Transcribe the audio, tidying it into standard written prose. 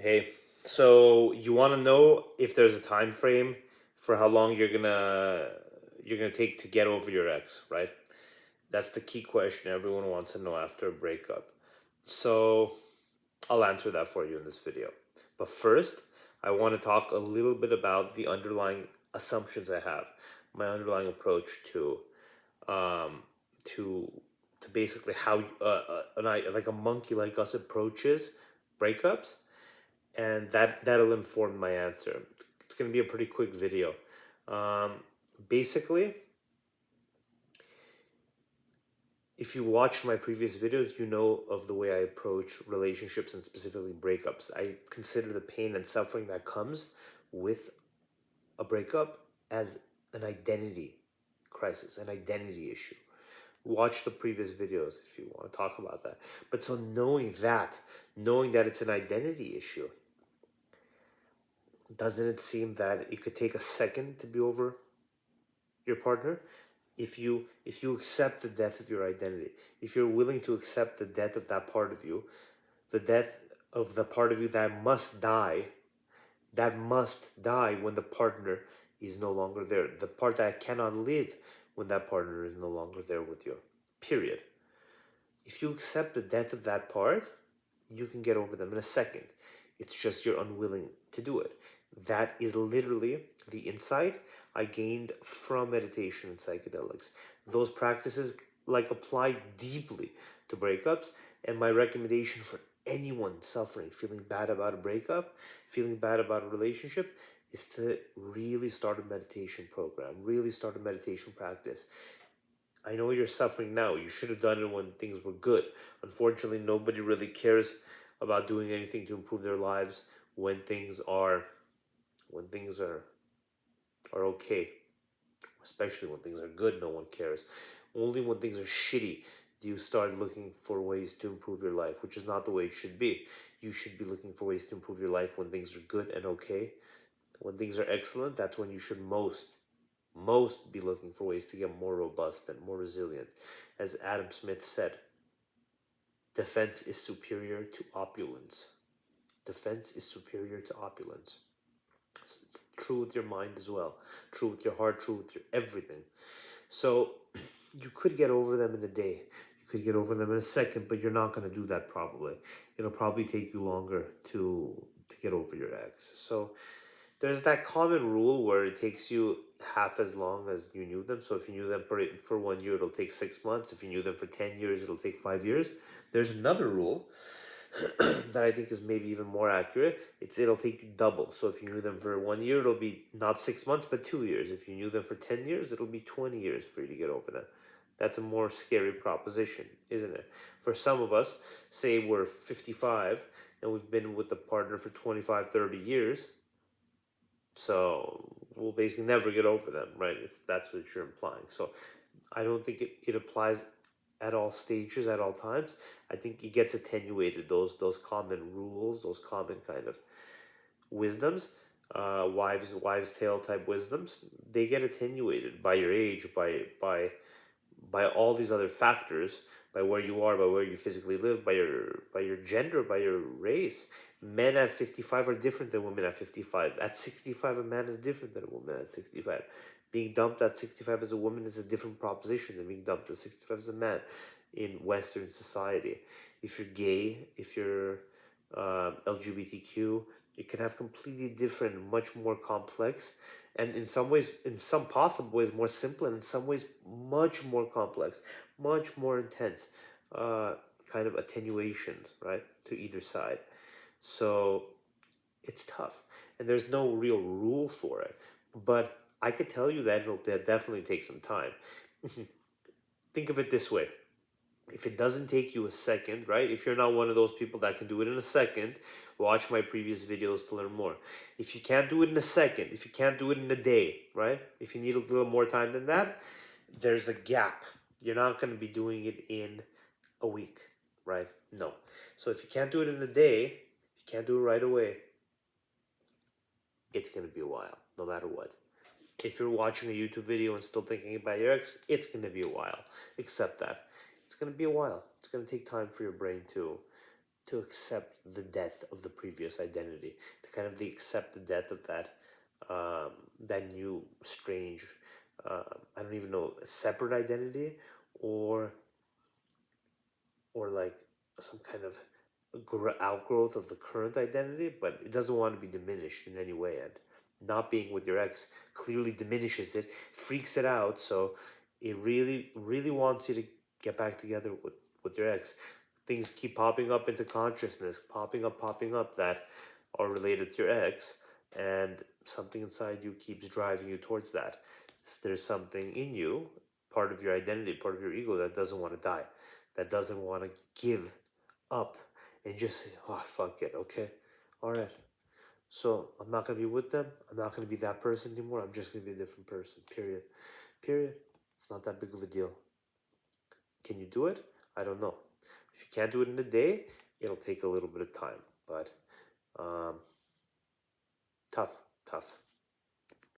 Hey, so you want to know if there's a time frame for how long you're gonna take to get over your ex, right? That's the key question everyone wants to know after a breakup. So I'll answer that for you in this video. But first, I want to talk a little bit about the underlying assumptions I have, my underlying approach um, to to basically how like a monkey like us approaches breakups, and that'll inform my answer. It's going to be a pretty quick video. Um, Basically, if you watched my previous videos, you know of the way I approach relationships and specifically breakups. I consider the pain and suffering that comes with a breakup as an identity crisis, an identity issue. Watch the previous videos if you want to talk about that. But so knowing that it's an identity issue, doesn't it seem that it could take a second to be over your partner? If you accept the death of your identity, if you're willing to accept the death of that part of you, the death of the part of you that must die when the partner is no longer there, the part that cannot live when that partner is no longer there with you, period. If you accept the death of that part, you can get over them in a second. It's just you're unwilling to do it. That is literally the insight I gained from meditation and psychedelics. Those practices like apply deeply to breakups, and my recommendation for anyone suffering, feeling bad about a breakup, feeling bad about a relationship, is to really start a meditation program, really start a meditation practice. I know you're suffering now. You should have done it when things were good. Unfortunately, nobody really cares about doing anything to improve their lives when things are okay. Especially when things are good, no one cares. Only when things are shitty do you start looking for ways to improve your life, which is not the way it should be. You should be looking for ways to improve your life when things are good and okay. When things are excellent, that's when you should most be looking for ways to get more robust and more resilient. As Adam Smith said, defense is superior to opulence. Defense is superior to opulence. It's true with your mind as well, true with your heart, true with your everything. So you could get over them in a day. You could get over them in a second, but you're not going to do that probably. It'll probably take you longer to get over your ex. So there's that common rule where it takes you half as long as you knew them. So if you knew them for 1 year, it'll take 6 months. If you knew them for 10 years, it'll take 5 years. There's another rule that I think is maybe even more accurate. It'll take you double. So if you knew them for 1 year, it'll be not 6 months, but 2 years. If you knew them for 10 years, it'll be 20 years for you to get over them. That's a more scary proposition, isn't it? For some of us, say we're 55 and we've been with the partner for 25, 30 years, so we'll basically never get over them, right? If that's what you're implying. So I don't think it applies at all stages, at all times. I think it gets attenuated, those common rules, those common kind of wisdoms, wives tale type wisdoms, they get attenuated by your age, by all these other factors, by where you are, by where you physically live, by your gender, by your race. Men at 55 are different than women at 55. At 65, a man is different than a woman at 65. Being dumped at 65 as a woman is a different proposition than being dumped at 65 as a man in Western society. If you're gay, if you're LGBTQ, it can have completely different, much more complex, and in some ways, in some possible ways, more simple, and in some ways, much more complex, much more intense, uh, kind of attenuations, right, to either side. So it's tough, and there's no real rule for it. But I could tell you that it'll definitely take some time. Think of it this way: if it doesn't take you a second, right? If you're not one of those people that can do it in a second, watch my previous videos to learn more. If you can't do it in a second, if you can't do it in a day, right? If you need a little more time than that, there's a gap. You're not going to be doing it in a week, right? No. So if you can't do it in a day, if you can't do it right away, it's going to be a while, no matter what. If you're watching a YouTube video and still thinking about your ex, it's going to be a while. Accept that. It's going to be a while. It's going to take time for your brain to to accept the death of the previous identity, to kind of accept the death of that new strange, I don't even know, separate identity, or like some kind of outgrowth of the current identity, but it doesn't want to be diminished in any way. And not being with your ex clearly diminishes it, freaks it out. So it really, really wants you to get back together with your ex. Things keep popping up into consciousness, popping up that are related to your ex, and something inside you keeps driving you towards that. There's something in you, part of your identity, part of your ego, that doesn't want to die, that doesn't want to give up and just say, oh, fuck it, okay? All right. So I'm not going to be with them. I'm not going to be that person anymore. I'm just going to be a different person, period. Period. It's not that big of a deal. Can you do it? I don't know. If you can't do it in a day, it'll take a little bit of time. But tough, tough.